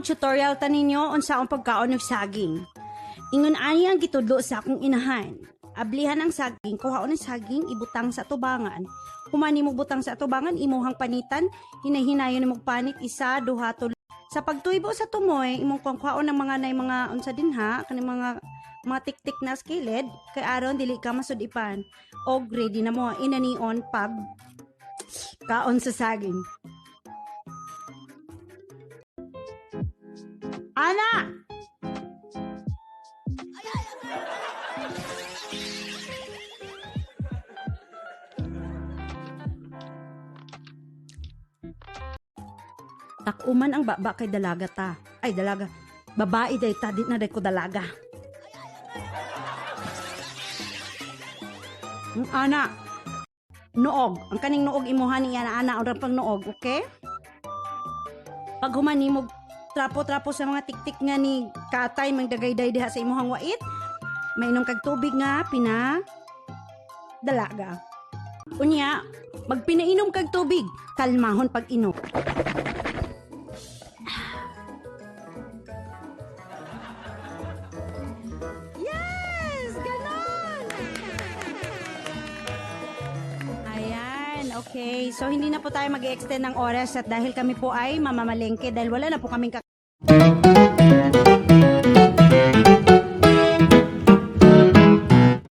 tutorial ta ninyo unsa ang pagkaon ng saging. Ingon ani ang gitudlo sa akong inahan. Ablihan ang saging, kuhaon ng saging, ibutang sa tubangan. Humani mo butang sa tubangan, imuhang panitan, hinay-hinayon mo panit, isa, duha, tulo. Sa pagtuibo sa tumoy, imong kuhaon ng mga nay mga unsa dinha, kaning mga tik-tik na skiled, kay aron dili ka masudipan. Og ready na mo inanion pag kaon sa saging. Ana! Takuman ang baba kay dalaga ta. Ay, dalaga. Babae day ta, di na day ko dalaga. Ana, noog. Ang kaning noog imuhan niya na ana, ang pang noog, okay? Pag humani mo trapo-trapo sa mga tik-tik nga ni katay, magdagay-day diha sa imuhang wait, mainom kag tubig nga, dalaga. Unya, magpinainom kag tubig, kalmahon pag inom. Yes! Ganon! Ayan, okay. So, hindi na po tayo mag-extend ng oras at dahil kami po ay mamamalengke dahil wala na po kaming